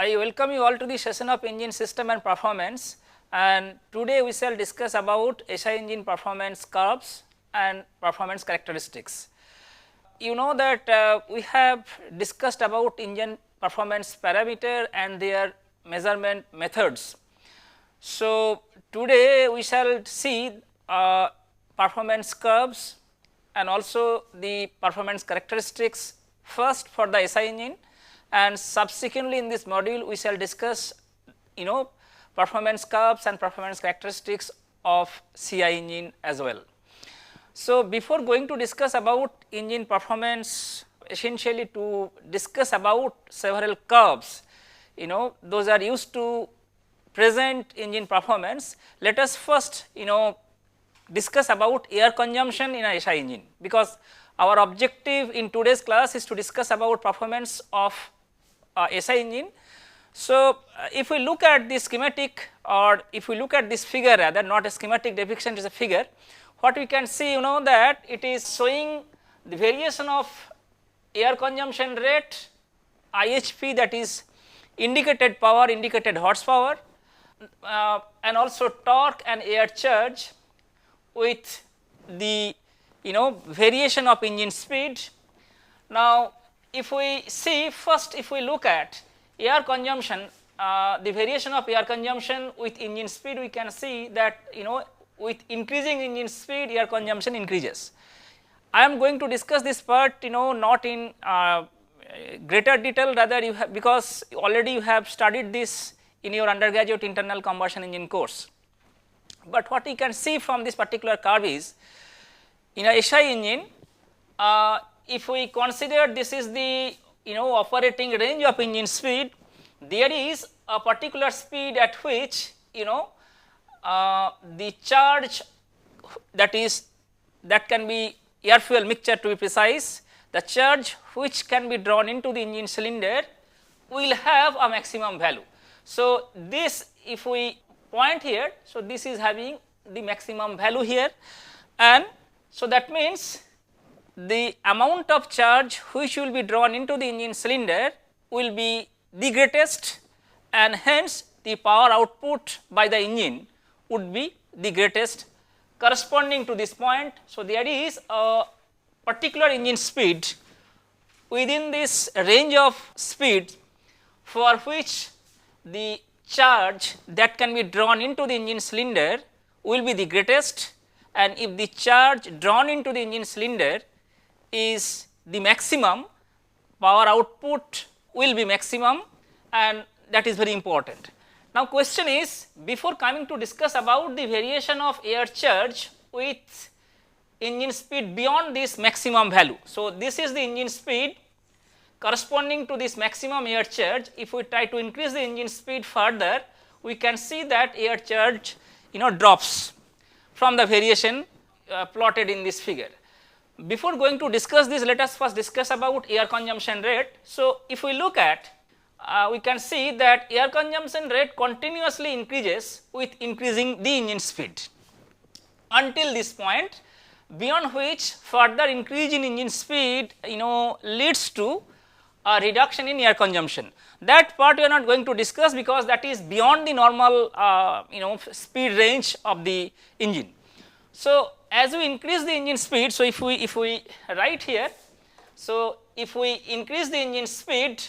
I welcome you all to the session of engine system and performance, and today we shall discuss about SI engine performance curves and performance characteristics. You know that we have discussed about engine performance parameter and their measurement methods. So, today we shall see performance curves and also the performance characteristics first for the SI engine, and subsequently in this module we shall discuss performance curves and performance characteristics of CI engine as well. So, before going to discuss about engine performance, essentially to discuss about several curves, those are used to present engine performance. Let us first discuss about air consumption in a SI engine, because our objective in today's class is to discuss about performance of SI engine. So, if we look at the schematic, or if we look at this figure, rather not a schematic depiction, it is a figure, what we can see that it is showing the variation of air consumption rate, IHP, that is indicated power, indicated horsepower, and also torque and air charge with the variation of engine speed. Now, if we see first, if we look at air consumption, the variation of air consumption with engine speed, we can see that with increasing engine speed air consumption increases. I am going to discuss this part not in greater detail, rather you have, because already you have studied this in your undergraduate internal combustion engine course. But what we can see from this particular curve is, in a SI engine, if we consider this is the operating range of engine speed, there is a particular speed at which the charge, that can be air fuel mixture to be precise, the charge which can be drawn into the engine cylinder will have a maximum value. So, this if we point here, so this is having the maximum value here, and so that means the amount of charge which will be drawn into the engine cylinder will be the greatest, and hence the power output by the engine would be the greatest corresponding to this point. So, there is a particular engine speed within this range of speed for which the charge that can be drawn into the engine cylinder will be the greatest, and if the charge drawn into the engine cylinder is the maximum, power output will be maximum, and that is very important. Now, question is, before coming to discuss about the variation of air charge with engine speed beyond this maximum value. So, this is the engine speed corresponding to this maximum air charge. If we try to increase the engine speed further, we can see that air charge drops from the variation plotted in this figure. Before going to discuss this, let us first discuss about air consumption rate. So, if we look at, we can see that air consumption rate continuously increases with increasing the engine speed until this point, beyond which further increase in engine speed leads to a reduction in air consumption. That part we are not going to discuss, because that is beyond the normal speed range of the engine. So, as we increase the engine speed, so if we write here, so if we increase the engine speed,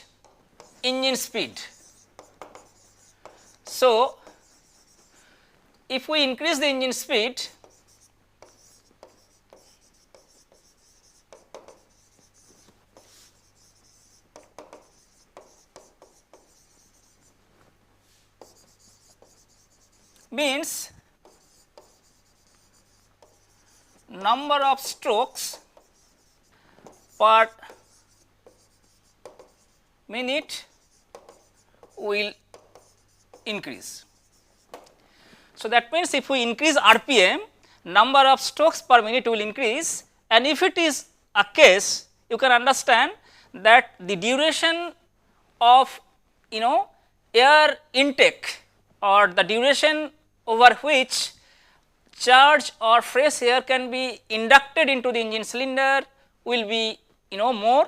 so if we increase the engine speed, means number of strokes per minute will increase. So, that means if we increase RPM, number of strokes per minute will increase, and if it is a case, you can understand that the duration of air intake, or the duration over which charge or fresh air can be inducted into the engine cylinder will be more,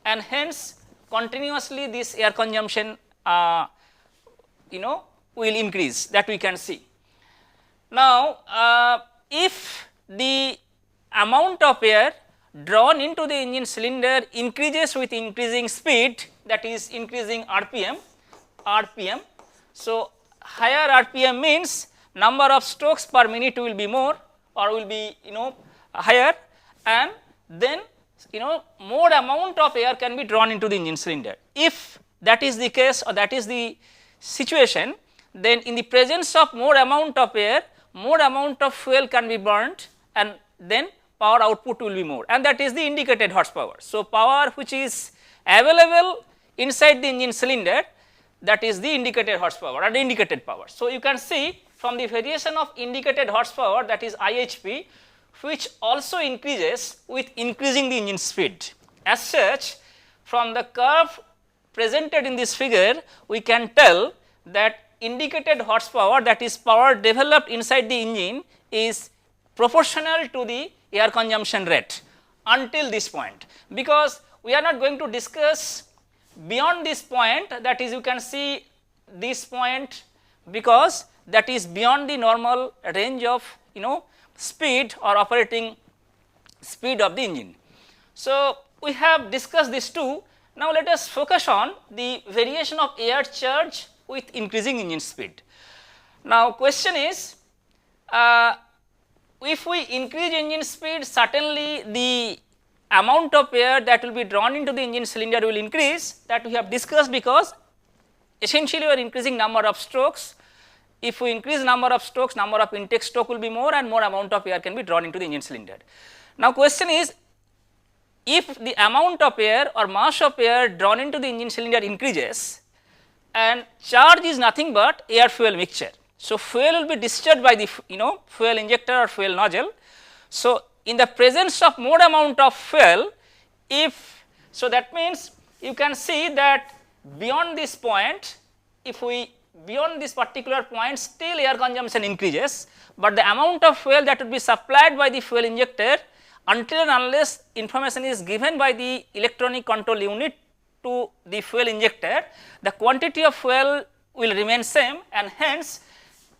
and hence continuously this air consumption will increase, that we can see. Now, if the amount of air drawn into the engine cylinder increases with increasing speed, that is increasing RPM. So, higher RPM means number of strokes per minute will be more or will be higher, and then more amount of air can be drawn into the engine cylinder. If that is the case or that is the situation, then in the presence of more amount of air, more amount of fuel can be burnt, and then power output will be more, and that is the indicated horsepower. So, power which is available inside the engine cylinder, that is the indicated horsepower or the indicated power. So, you can see from the variation of indicated horsepower, that is IHP, which also increases with increasing the engine speed. As such, from the curve presented in this figure, we can tell that indicated horsepower, that is power developed inside the engine, is proportional to the air consumption rate until this point, because we are not going to discuss beyond this point, that is you can see this point, because that is beyond the normal range of speed or operating speed of the engine. So, we have discussed these two. Now, let us focus on the variation of air charge with increasing engine speed. Now, question is, if we increase engine speed, certainly the amount of air that will be drawn into the engine cylinder will increase, that we have discussed, because essentially we are increasing number of strokes. If we increase number of strokes, number of intake stroke will be more, and more amount of air can be drawn into the engine cylinder. Now, question is, if the amount of air or mass of air drawn into the engine cylinder increases, and charge is nothing but air fuel mixture. So, fuel will be discharged by the fuel injector or fuel nozzle. So, in the presence of more amount of fuel, that means you can see that beyond this point, beyond this particular point, still air consumption increases, but the amount of fuel that would be supplied by the fuel injector, until and unless information is given by the electronic control unit to the fuel injector, the quantity of fuel will remain same, and hence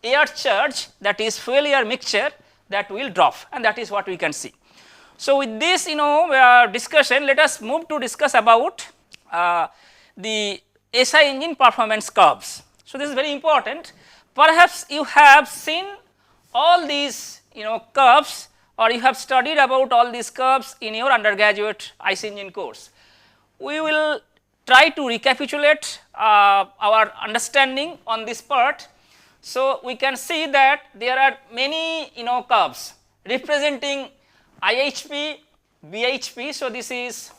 air charge, that is fuel air mixture, that will drop, and that is what we can see. So, with this discussion, let us move to discuss about the SI engine performance curves. So, this is very important. Perhaps you have seen all these curves, or you have studied about all these curves in your undergraduate IC engine course. We will try to recapitulate our understanding on this part. So, we can see that there are many curves representing IHP, BHP. So, this is,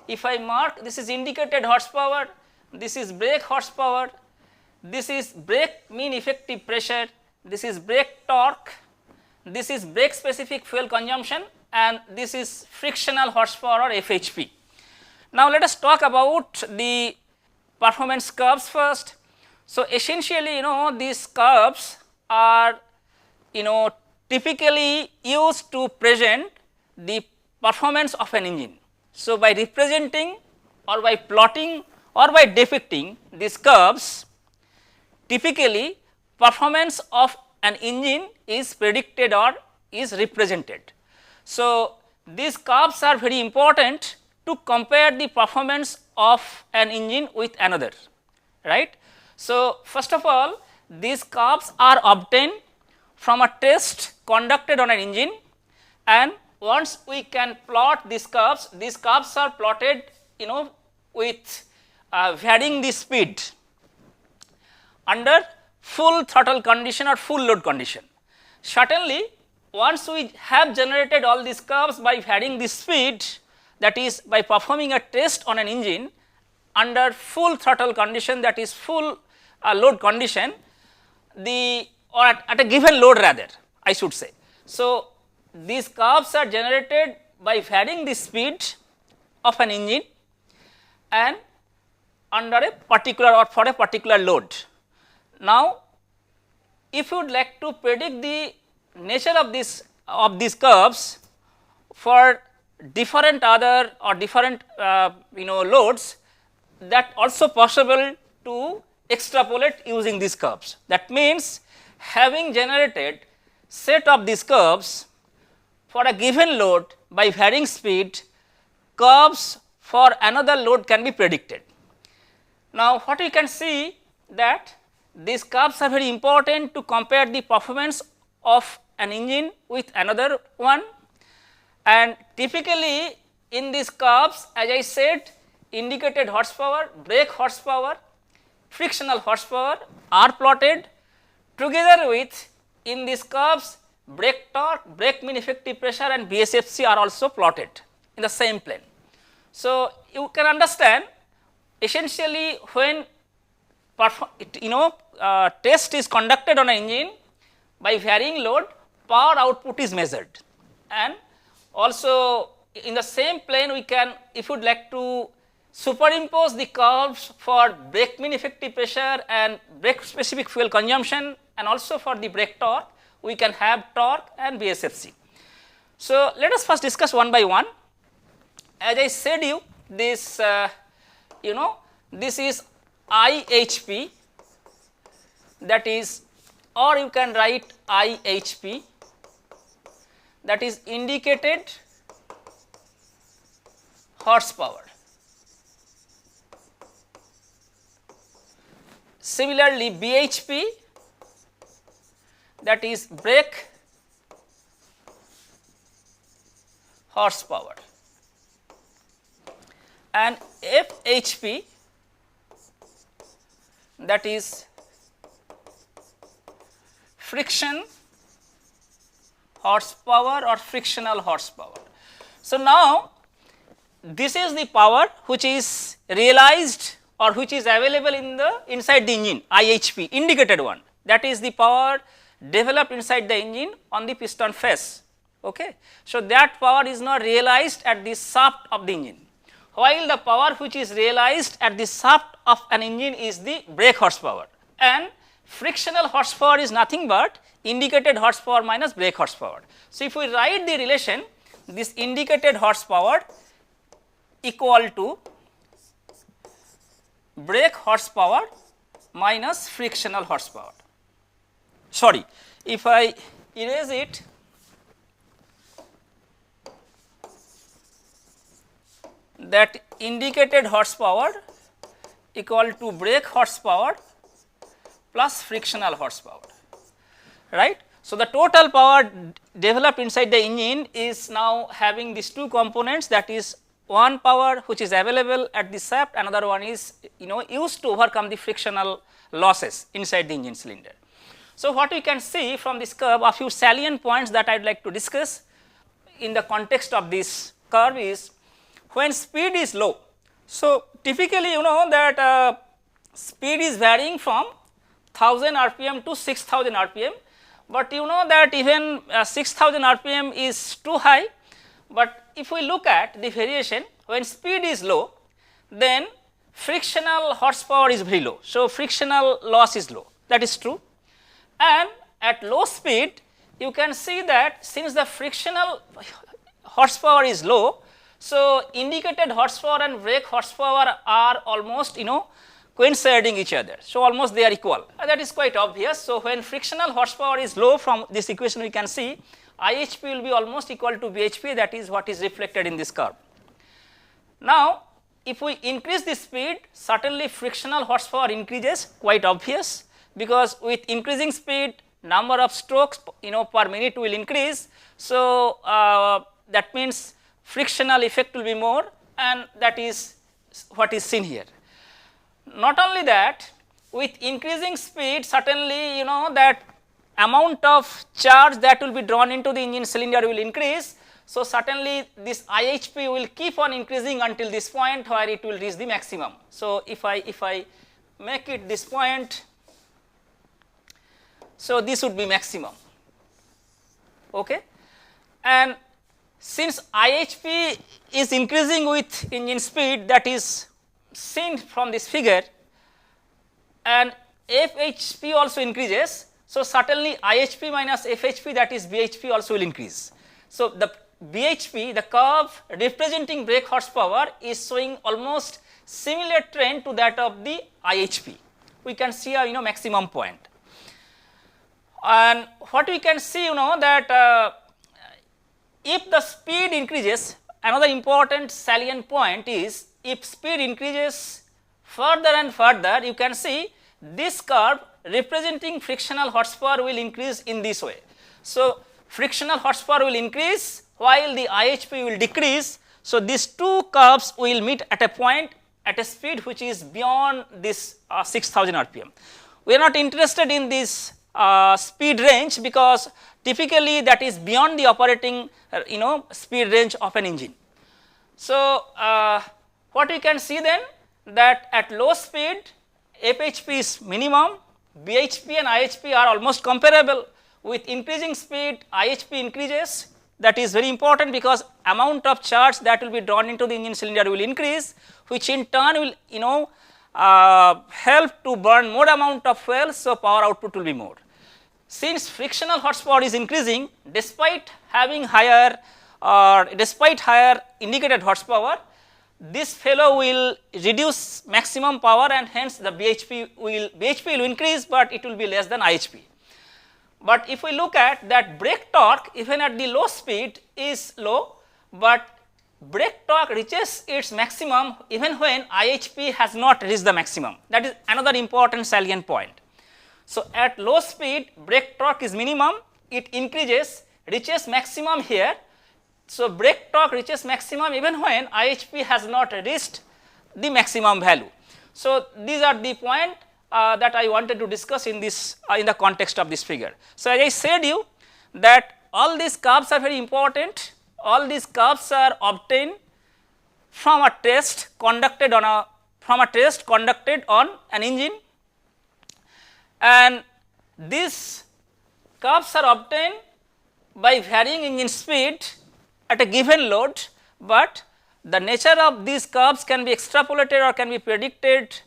if I mark, this is indicated horsepower, this is brake horsepower, this is brake mean effective pressure, this is brake torque, this is brake specific fuel consumption, and this is frictional horsepower or FHP. Now, let us talk about the performance curves first. So, essentially these curves are typically used to present the performance of an engine. So, by representing or by plotting or by depicting these curves, typically performance of an engine is predicted or is represented. So, these curves are very important to compare the performance of an engine with another, right. So, first of all, these curves are obtained from a test conducted on an engine, and once we can plot these curves are plotted with varying the speed under full throttle condition or full load condition. Certainly, once we have generated all these curves by varying the speed, that is by performing a test on an engine under full throttle condition, that is full load condition, or at a given load rather, I should say. So, these curves are generated by varying the speed of an engine and under a particular or for a particular load. Now, if you would like to predict the nature of these curves for different other or different loads, that also possible to extrapolate using these curves. That means, having generated set of these curves for a given load by varying speed, curves for another load can be predicted. Now, what we can see that these curves are very important to compare the performance of an engine with another one, and typically in these curves, as I said, indicated horsepower, brake horsepower, frictional horsepower are plotted together with, in these curves, brake torque, brake mean effective pressure and BSFC are also plotted in the same plane. So, you can understand essentially when test is conducted on an engine by varying load, power output is measured, and also in the same plane we can, if you would like to superimpose the curves for brake mean effective pressure and brake specific fuel consumption and also for the brake torque, we can have torque and BSFC. So, let us first discuss one by one. As I said you, this this is IHP, that is, or you can write IHP, that is indicated horsepower. Similarly, BHP, that is brake horsepower, and FHP, that is friction horsepower or frictional horsepower. So, now this is the power which is realized or which is available in the inside the engine, IHP, indicated one, that is the power developed inside the engine on the piston face. Okay. So, that power is not realized at the shaft of the engine, while the power which is realized at the shaft of an engine is the brake horsepower, and frictional horsepower is nothing but indicated horsepower minus brake horsepower. So, if we write the relation, this indicated horsepower equal to brake horsepower minus frictional horsepower. Sorry, if I erase it, that indicated horsepower equal to brake horsepower plus frictional horsepower, right. So, the total power developed inside the engine is now having these two components, that is one power which is available at the shaft, another one is used to overcome the frictional losses inside the engine cylinder. So, what we can see from this curve, a few salient points that I would like to discuss in the context of this curve is, when speed is low. So, typically that speed is varying from 1000 rpm to 6000 rpm, but that even 6000 rpm is too high. But if we look at the variation, when speed is low, then frictional horsepower is very low. So, frictional loss is low, that is true, and at low speed you can see that since the frictional horsepower is low, so indicated horsepower and brake horsepower are almost coinciding each other. So, almost they are equal, that is quite obvious. So, when frictional horsepower is low, from this equation we can see IHP will be almost equal to BHP, that is what is reflected in this curve. Now, if we increase the speed, certainly frictional horsepower increases, quite obvious, because with increasing speed number of strokes per minute will increase. So, that means frictional effect will be more, and that is what is seen here. Not only that, with increasing speed, certainly that amount of charge that will be drawn into the engine cylinder will increase. So, certainly this IHP will keep on increasing until this point where it will reach the maximum. So, if I make it this point, so this would be maximum, okay. And since IHP is increasing with engine speed, that is seen from this figure, and FHP also increases. So, certainly IHP minus FHP, that is BHP, also will increase. So, the BHP, the curve representing brake horsepower, is showing almost similar trend to that of the IHP. We can see a maximum point. And what we can see that if the speed increases, another important salient point is if speed increases further and further, you can see this curve representing frictional horsepower will increase in this way. So, frictional horsepower will increase while the IHP will decrease. So, these two curves will meet at a point at a speed which is beyond this 6000 rpm. We are not interested in this speed range because typically that is beyond the operating speed range of an engine. So, what we can see then that at low speed FHP is minimum, BHP and IHP are almost comparable. With increasing speed IHP increases, that is very important because amount of charge that will be drawn into the engine cylinder will increase, which in turn will help to burn more amount of fuel, so power output will be more. Since frictional horsepower is increasing despite having higher indicated horsepower, this fellow will reduce maximum power and hence the BHP will increase, but it will be less than IHP. But if we look at that brake torque even at the low speed is low, but brake torque reaches its maximum even when IHP has not reached the maximum. That is another important salient point. So, at low speed brake torque is minimum, it increases, reaches maximum here. So, brake torque reaches maximum even when IHP has not reached the maximum value. So, these are the point that I wanted to discuss in this in the context of this figure. So, as I said you that all these curves are very important, all these curves are obtained from a test conducted on an engine, and these curves are obtained by varying engine speed at a given load, but the nature of these curves can be extrapolated or can be predicted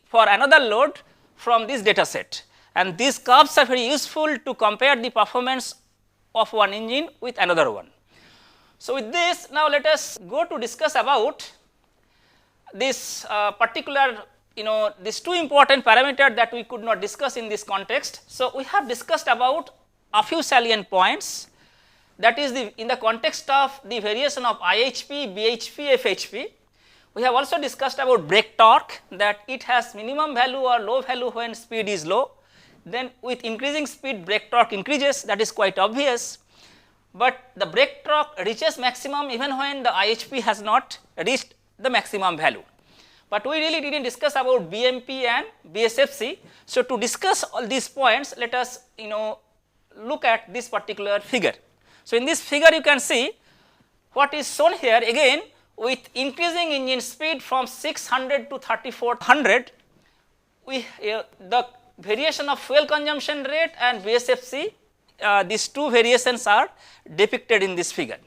for another load from this data set, and these curves are very useful to compare the performance of one engine with another one. So, with this now let us go to discuss about this particular these two important parameters that we could not discuss in this context. So, we have discussed about a few salient points, that is in the context of the variation of IHP, BHP, FHP. We have also discussed about brake torque, that it has minimum value or low value when speed is low. Then with increasing speed brake torque increases, that is quite obvious, but the brake torque reaches maximum even when the IHP has not reached the maximum value. But we really did not discuss about BMP and BSFC. So, to discuss all these points, let us look at this particular figure. So, in this figure you can see what is shown here again with increasing engine speed from 600 to 3400, the variation of fuel consumption rate and BSFC, these two variations are depicted in this figure.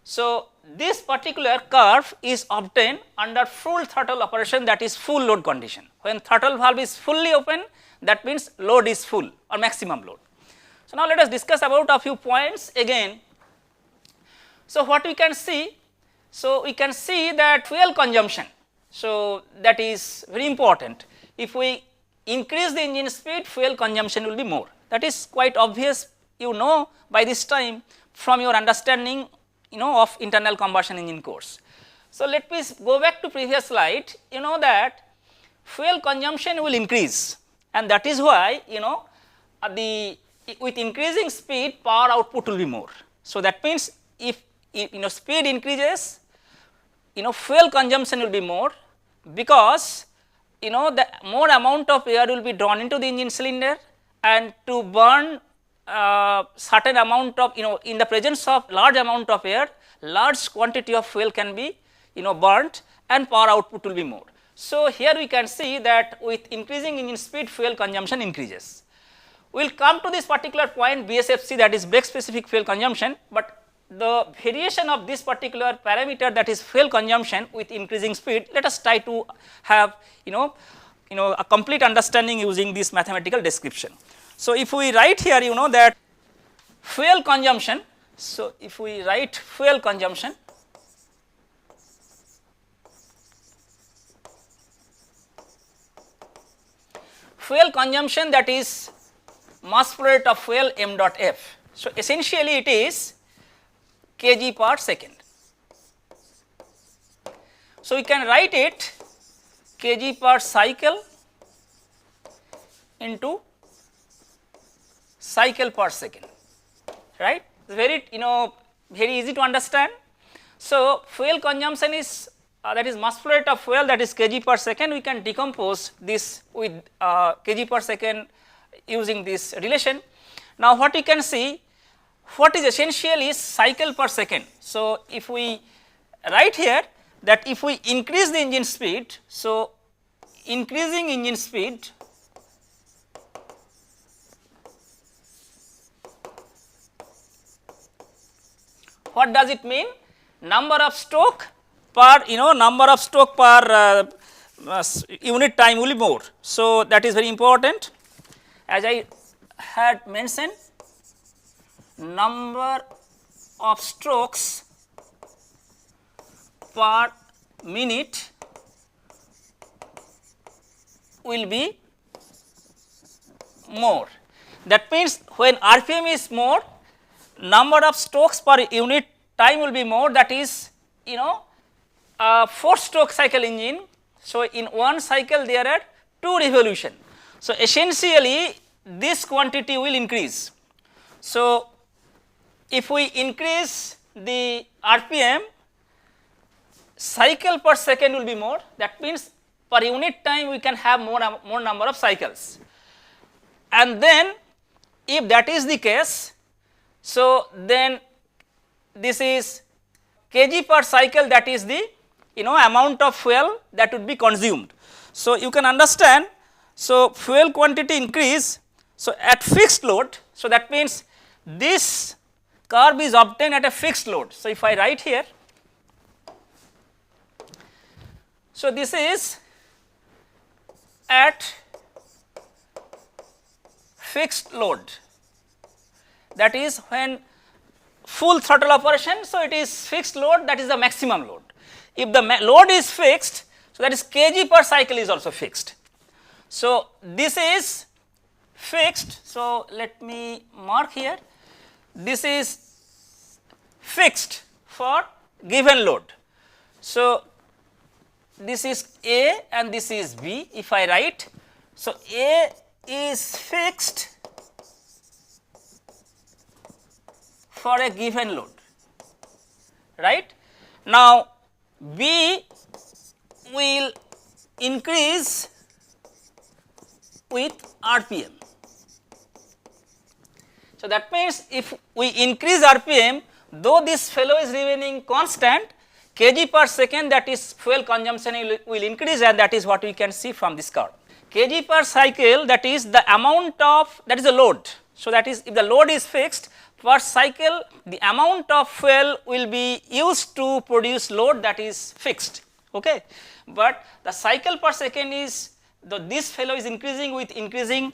So, this particular curve is obtained under full throttle operation, that is full load condition. When throttle valve is fully open, that means load is full or maximum load. So, now let us discuss about a few points again. So, what we can see? So, we can see that fuel consumption, so that is very important. If we increase the engine speed, fuel consumption will be more. That is quite obvious, by this time from your understanding of internal combustion engine course. So, let me go back to previous slide. That fuel consumption will increase, and that is why with increasing speed power output will be more. So, that means if speed increases, fuel consumption will be more, because the more amount of air will be drawn into the engine cylinder, and to burn certain amount of in the presence of large amount of air, large quantity of fuel can be burnt and power output will be more. So, here we can see that with increasing engine speed fuel consumption increases. We will come to this particular point BSFC, that is brake specific fuel consumption, but the variation of this particular parameter, that is fuel consumption with increasing speed, let us try to have a complete understanding using this mathematical description. So, if we write here that fuel consumption, so if we write fuel consumption, fuel consumption, that is mass flow rate of fuel m dot f. So, essentially it is kg per second. So, we can write it kg per cycle into cycle per second, right. Very very easy to understand. So, fuel consumption is that is mass flow rate of fuel, that is kg per second. We can decompose this with kg per second using this relation. Now, what you can see, what is essential is cycle per second. So, if we write here that if we increase the engine speed, so increasing engine speed what does it mean? Number of stroke per number of stroke per unit time will be more. So, that is very important. As I had mentioned, number of strokes per minute will be more. That means, when RPM is more, number of strokes per unit time will be more, that is 4 stroke cycle engine. So, in one cycle there are 2 revolution. So, essentially this quantity will increase. So, if we increase the RPM, cycle per second will be more, that means per unit time we can have more number of cycles. And then if that is the case, so then this is kg per cycle, that is the amount of fuel that would be consumed. So, you can understand, so fuel quantity increase, so at fixed load, so that means this curve is obtained at a fixed load. So, if I write here, so this is at fixed load, that is when full throttle operation. So, it is fixed load, that is the maximum load. If the load is fixed, so that is kg per cycle is also fixed. So, this is fixed. So, let me mark here, this is fixed for given load. So, this is A and this is B, if I write. So, A is fixed for a given load, right. Now, B will increase with RPM. So, that means if we increase RPM, though this fellow is remaining constant, kg per second, that is fuel consumption will increase, and that is what we can see from this curve. Kg per cycle, that is the amount of, that is the load. So, that is if the load is fixed, per cycle the amount of fuel will be used to produce load, that is fixed. Okay. But the cycle per second is this fellow is increasing with increasing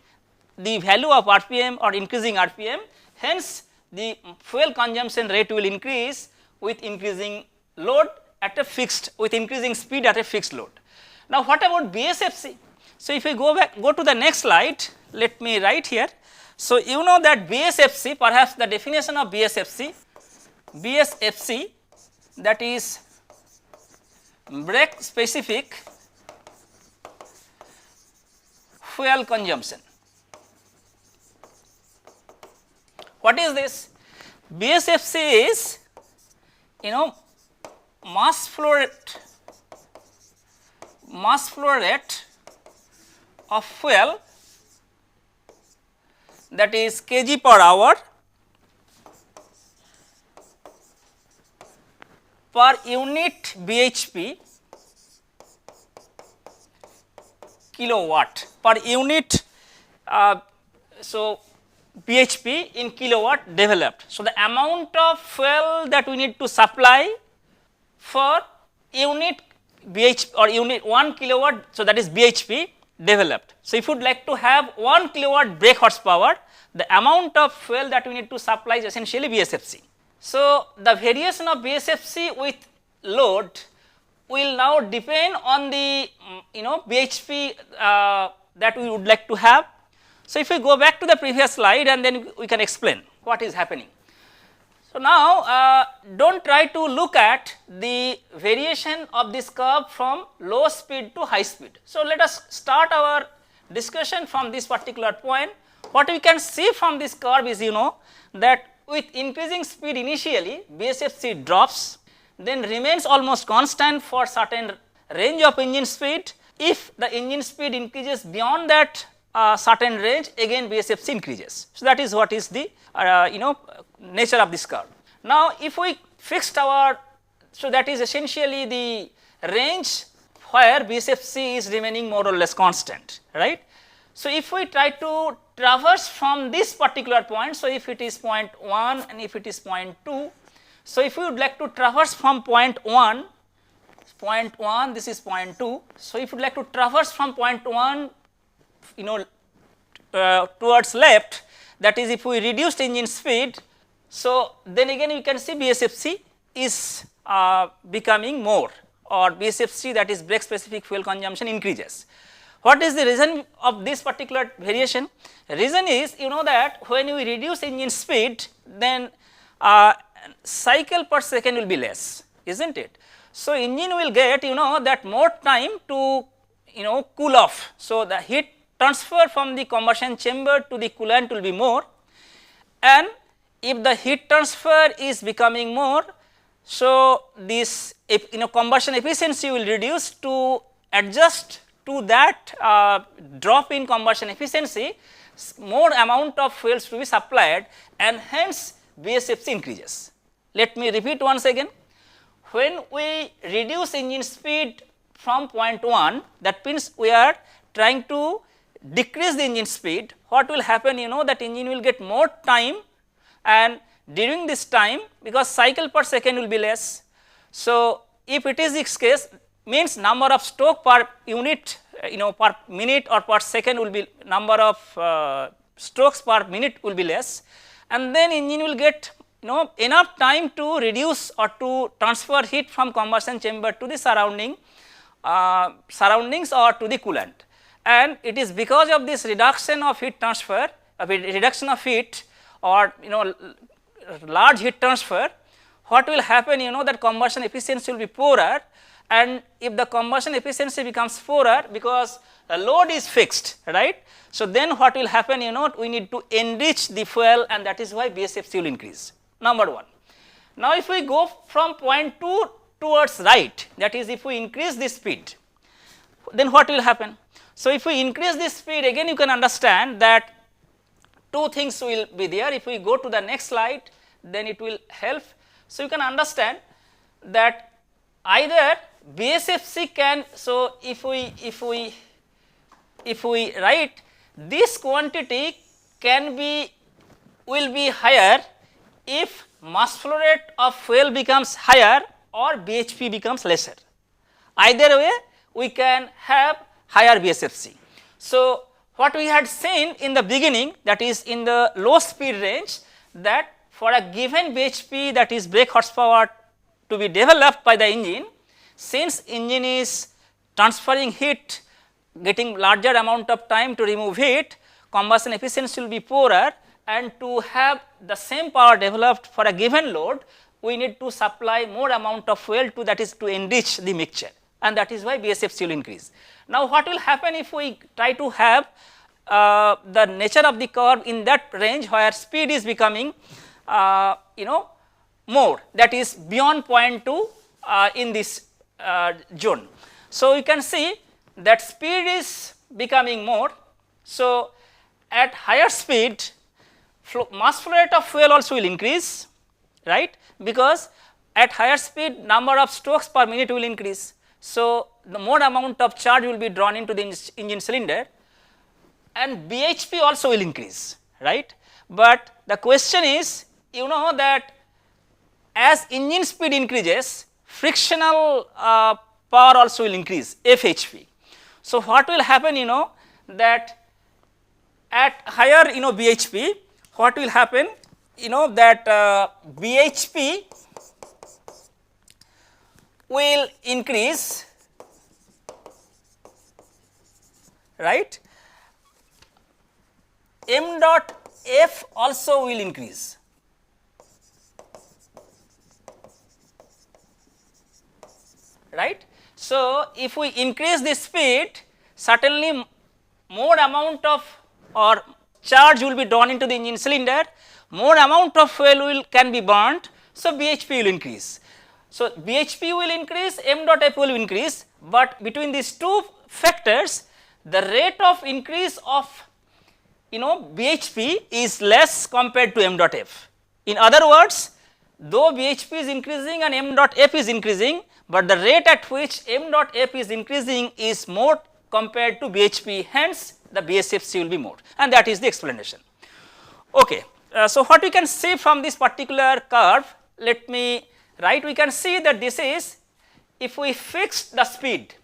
the value of RPM or increasing RPM, hence the fuel consumption rate will increase with increasing load at a fixed, with increasing speed at a fixed load. Now, what about BSFC? So, if we go to the next slide, let me write here. So, you know that BSFC, perhaps the definition of BSFC, that is brake specific fuel consumption. What is this? BSFC is mass flow rate of fuel, that is kg per hour per unit bhp kilowatt per unit. So, bhp in kilowatt developed. So, the amount of fuel that we need to supply for unit bhp or unit 1 kilowatt, so that is bhp developed. So, if you would like to have 1 kilowatt brake horsepower, the amount of fuel that we need to supply is essentially BSFC. So, the variation of BSFC with load will now depend on the BHP that we would like to have. So, if we go back to the previous slide and then we can explain what is happening. So, now do not try to look at the variation of this curve from low speed to high speed. So, let us start our discussion from this particular point. What we can see from this curve is, that with increasing speed initially BSFC drops, then remains almost constant for certain range of engine speed. If the engine speed increases beyond that certain range, again BSFC increases. So, that is what is the nature of this curve. Now, if we fixed our, so that is essentially the range where BSFC is remaining more or less constant, right. So, if we try to traverse from this particular point, so if it is point 1 and if it is point 2, so if we would like to traverse from point 1, this is point 2. So, if you would like to traverse from point 1 towards left, that is if we reduce engine speed, so then again we can see BSFC is becoming more, or BSFC, that is brake specific fuel consumption, increases. What is the reason of this particular variation? Reason is, that when we reduce engine speed, then cycle per second will be less, isn't it? So, engine will get that more time to cool off. So, the heat transfer from the combustion chamber to the coolant will be more, and if the heat transfer is becoming more, so this combustion efficiency will reduce. To adjust to that drop in combustion efficiency, more amount of fuels to be supplied, and hence BSFC increases. Let me repeat once again. When we reduce engine speed from point 1, that means we are trying to decrease the engine speed. What will happen, that engine will get more time, and during this time, because cycle per second will be less. So, if it is this case, means number of stroke per unit, per minute or per second will be, number of strokes per minute will be less, and then engine will get enough time to reduce or to transfer heat from combustion chamber to the surroundings or to the coolant. And it is because of this reduction of heat transfer, reduction of heat, or large heat transfer, what will happen, that combustion efficiency will be poorer. And if the combustion efficiency becomes poorer, because the load is fixed, right. So, then what will happen, we need to enrich the fuel, and that is why BSFC will increase, number 1. Now, if we go from point 2 towards right, that is if we increase the speed, then what will happen? So, if we increase this speed, again you can understand that two things will be there. If we go to the next slide, then it will help. So, you can understand that either BSFC can, so if we write this quantity will be higher if mass flow rate of fuel becomes higher or BHP becomes lesser. Either way we can have higher BSFC. So, what we had seen in the beginning, that is in the low speed range, that for a given BHP, that is brake horsepower, to be developed by the engine, since engine is transferring heat, getting larger amount of time to remove heat, combustion efficiency will be poorer, and to have the same power developed for a given load, we need to supply more amount of fuel to, that is to enrich the mixture, and that is why BSFC will increase. Now, what will happen if we try to have the nature of the curve in that range where speed is becoming more, that is beyond point 2 in this zone. So, you can see that speed is becoming more. So, at higher speed mass flow rate of fuel also will increase, right, because at higher speed number of strokes per minute will increase. So, the more amount of charge will be drawn into the engine cylinder, and BHP also will increase, right. But the question is, that as engine speed increases, frictional power also will increase, FHP. So, what will happen, that at higher BHP, what will happen, that BHP will increase, right, m dot f also will increase. Right. So, if we increase the speed, certainly more amount of or charge will be drawn into the engine cylinder, more amount of fuel can be burnt. So, BHP will increase. So, BHP will increase, m dot f will increase, but between these two factors the rate of increase of BHP is less compared to m dot f. In other words, though BHP is increasing and m dot f is increasing, but the rate at which m dot f is increasing is more compared to BHP, hence the BSFC will be more, and that is the explanation. Okay. So, what we can see from this particular curve, let me write, we can see that this is if we fix the speed,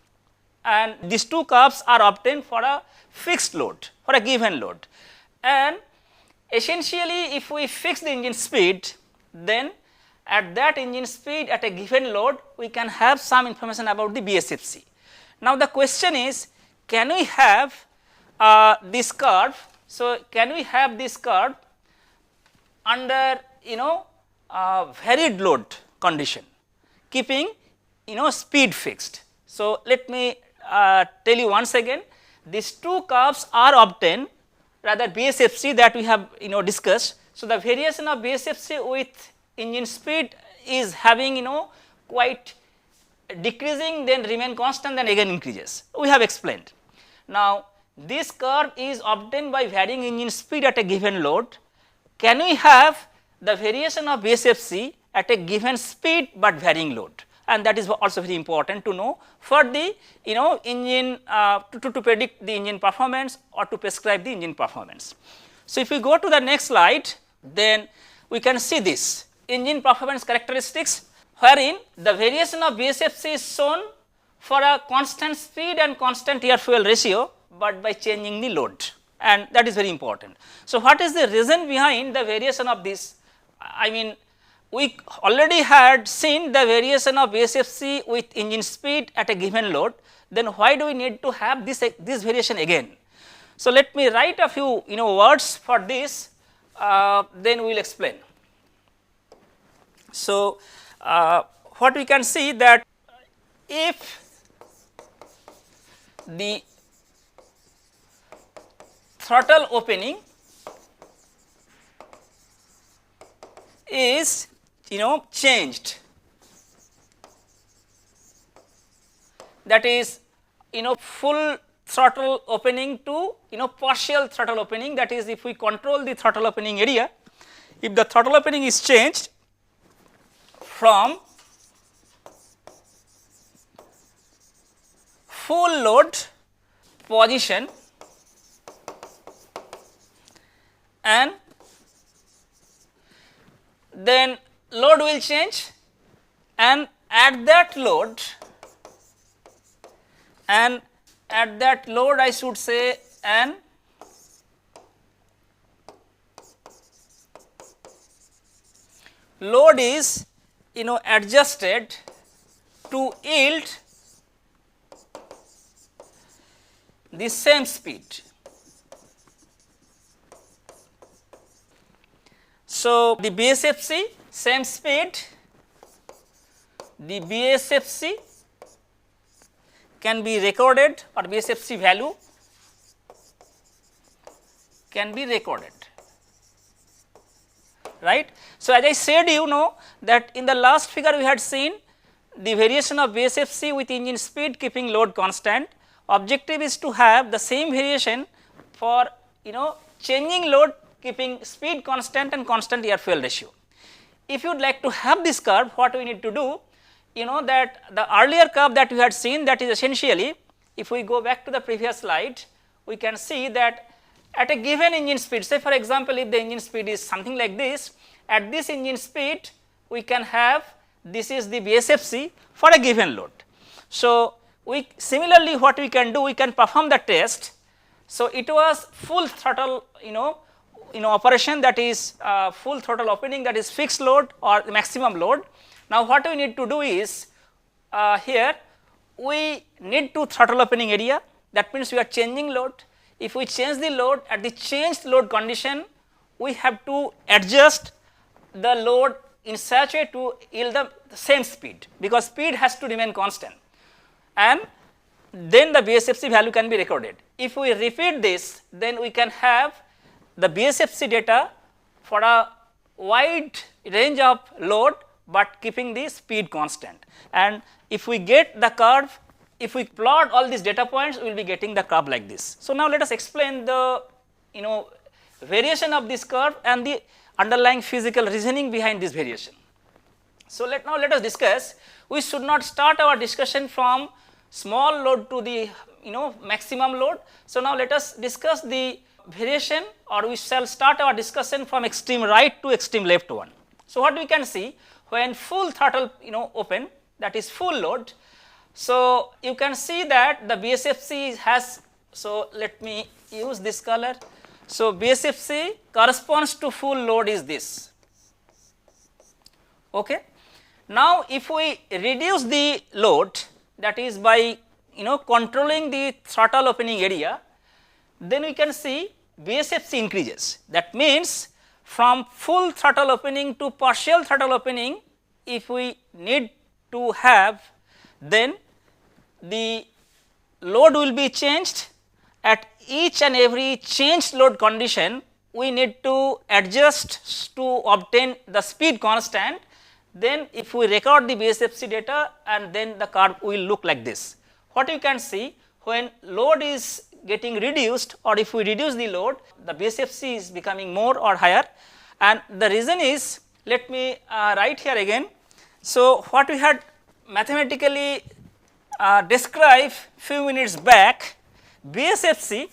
and these two curves are obtained for a fixed load, for a given load, and essentially if we fix the engine speed, then at that engine speed at a given load we can have some information about the BSFC. Now, the question is, can we have this curve? So, can we have this curve under varied load condition, keeping speed fixed? So, let me tell you once again, these two curves are obtained, rather BSFC that we have discussed. So, the variation of BSFC with engine speed is having quite decreasing, then remain constant, then again increases, we have explained. Now, this curve is obtained by varying engine speed at a given load. Can we have the variation of BSFC at a given speed but varying load? And that is also very important to know for the engine to predict the engine performance or to prescribe the engine performance. So, if we go to the next slide, then we can see this engine performance characteristics, wherein the variation of BSFC is shown for a constant speed and constant air fuel ratio, but by changing the load, and that is very important. So, what is the reason behind the variation of this? I mean, we already had seen the variation of BSFC with engine speed at a given load, then why do we need to have this variation again? So, let me write a few words for this, then we will explain. So, what we can see that if the throttle opening is changed, that is full throttle opening to partial throttle opening, that is if we control the throttle opening area, if the throttle opening is changed from full load position and then load will change, and at that load I should say, and load is adjusted to yield the same speed. So, the BSFC same speed, the BSFC can be recorded, or BSFC value can be recorded, right. So, as I said that in the last figure we had seen the variation of BSFC with engine speed keeping load constant. Objective is to have the same variation for changing load keeping speed constant and constant air fuel ratio. If you would like to have this curve, what we need to do, that the earlier curve that we had seen, that is essentially, if we go back to the previous slide, we can see that at a given engine speed, say for example, if the engine speed is something like this, at this engine speed we can have, this is the BSFC for a given load. So, we similarly what we can do, we can perform the test. So, it was full throttle operation, that is full throttle opening, that is fixed load or maximum load. Now, what we need to do is here we need to throttle opening area, that means we are changing load. if we change the load at the changed load condition, we have to adjust the load in such a way to yield the same speed, because speed has to remain constant, and then the BSFC value can be recorded. If we repeat this, then we can have the BSFC data for a wide range of load, but keeping the speed constant. And if we get the curve, if we plot all these data points, we will be getting the curve like this. So, now let us explain the variation of this curve and the underlying physical reasoning behind this variation. So, now let us discuss. We should not start our discussion from small load to the maximum load. So, now let us discuss the variation, or we shall start our discussion from extreme right to extreme left one. So, what we can see when full throttle open, that is full load. So, you can see that the BSFC has, so let me use this color. So, BSFC corresponds to full load is this. Okay. Now, if we reduce the load, that is by controlling the throttle opening area, then we can see BSFC increases. That means, from full throttle opening to partial throttle opening, if we need to have, then the load will be changed. At each and every changed load condition, we need to adjust to obtain the speed constant. Then if we record the BSFC data, and then the curve will look like this. What you can see, when load is getting reduced, or if we reduce the load, the BSFC is becoming more or higher, and the reason is, let me write here again. So, what we had mathematically described few minutes back, BSFC,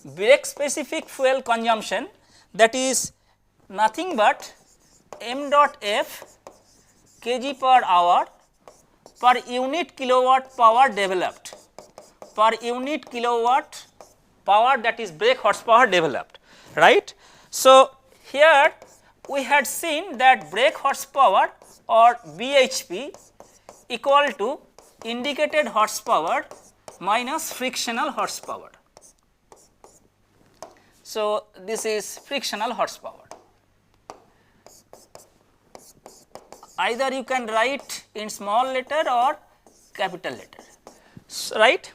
brake specific fuel consumption, that is nothing but m dot f kg per hour per unit kilowatt power developed, per unit kilowatt power, that is brake horsepower developed, right. So, here we had seen that brake horsepower, or BHP, equal to indicated horsepower minus frictional horsepower. So, this is frictional horsepower. Either you can write in small letter or capital letter, right.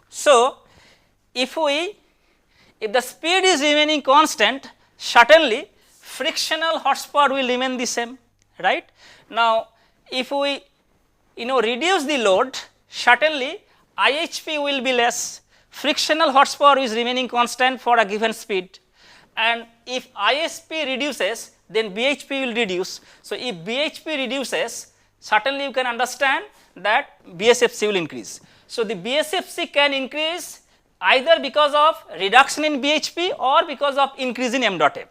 So, if the speed is remaining constant, certainly frictional horsepower will remain the same, right. Now, if we reduce the load, certainly IHP will be less, frictional horsepower is remaining constant for a given speed, and if ISP reduces, then BHP will reduce. So, if BHP reduces, certainly you can understand that BSFC will increase. So, the BSFC can increase either because of reduction in BHP or because of increase in m dot f.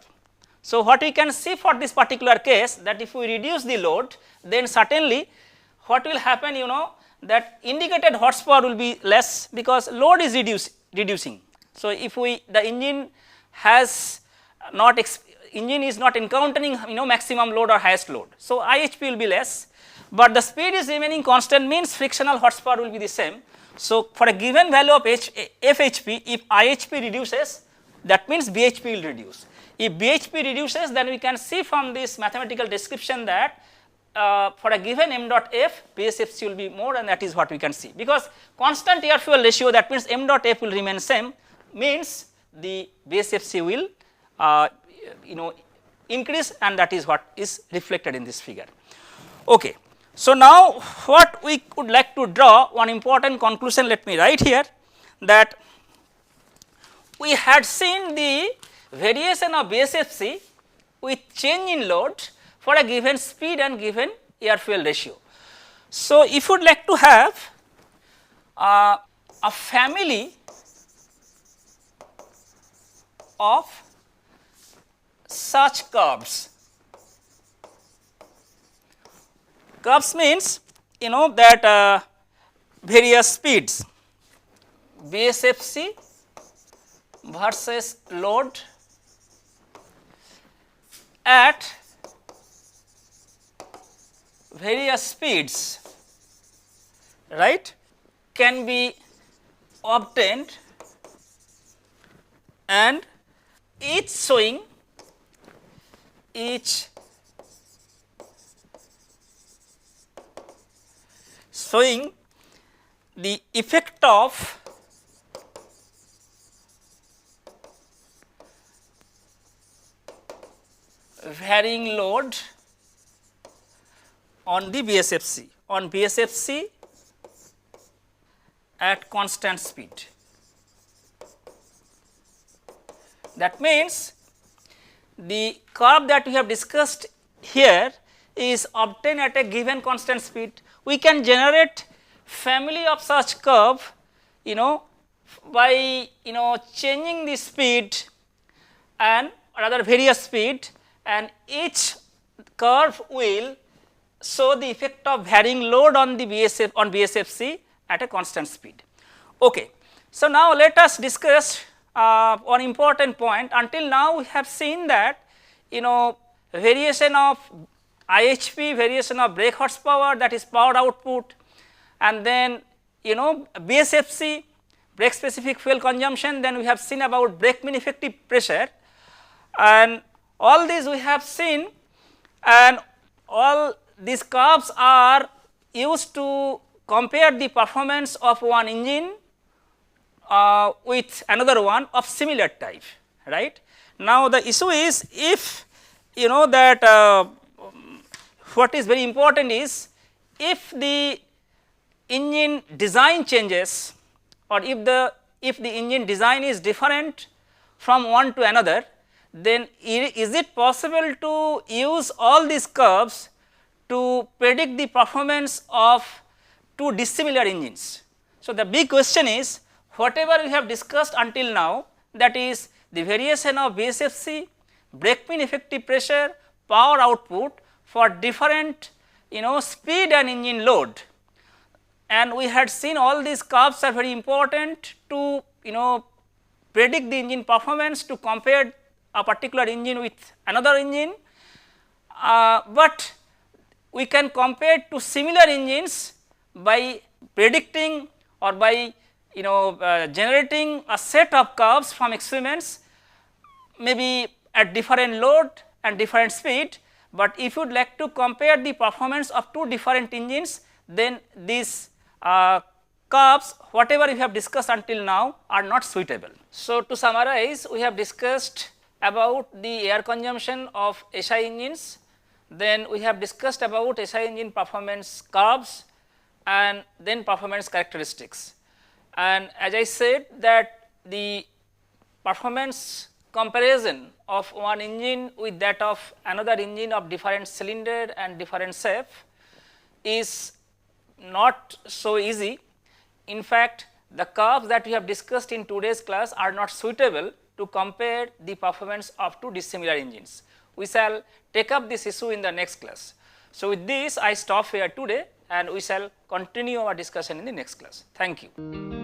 So, what we can see for this particular case, that if we reduce the load, then certainly what will happen, that indicated horsepower will be less, because load is reducing. So, if the engine has not engine is not encountering maximum load or highest load. So, IHP will be less, but the speed is remaining constant, means frictional horsepower will be the same. So, for a given value of FHP, if IHP reduces, that means BHP will reduce. If BHP reduces, then we can see from this mathematical description that for a given m dot f, BSFC will be more, and that is what we can see, because constant air fuel ratio, that means m dot f will remain same, means the BSFC will increase, and that is what is reflected in this figure. Okay. So, now what we would like to draw one important conclusion, let me write here, that we had seen the variation of BSFC with change in load for a given speed and given air fuel ratio. So, if you would like to have a family of such curves, curves means that various speeds, BSFC versus load at various speeds, right, can be obtained and each showing the effect of varying load on the BSFC at constant speed. That means the curve that we have discussed here is obtained at a given constant speed. We can generate family of such curve, by changing the speed and rather various speed, and each curve will show the effect of varying load on the BSFC at a constant speed. Okay. So, now let us discuss one important point. Until now we have seen that variation of IHP, variation of brake horsepower, that is power output, and then BSFC, brake specific fuel consumption, then we have seen about brake mean effective pressure, and all these we have seen, and all these curves are used to compare the performance of one engine with another one of similar type, right. Now, the issue is, if that what is very important is, if the engine design changes, or if the engine design is different from one to another, then is it possible to use all these curves to predict the performance of two dissimilar engines. So, the big question is, whatever we have discussed until now, that is the variation of BSFC, brake mean effective pressure, power output for different speed and engine load, and we had seen all these curves are very important to predict the engine performance, to compare a particular engine with another engine, but we can compare two similar engines by predicting or by generating a set of curves from experiments, maybe at different load and different speed. But if you would like to compare the performance of two different engines, then these curves, whatever we have discussed until now, are not suitable. So, to summarize, we have discussed about the air consumption of SI engines, then we have discussed about SI engine performance curves, and then performance characteristics. And as I said, that the performance comparison of one engine with that of another engine of different cylinder and different shape is not so easy. In fact, the curves that we have discussed in today's class are not suitable to compare the performance of two dissimilar engines. We shall take up this issue in the next class. So, with this I stop here today, and we shall continue our discussion in the next class. Thank you.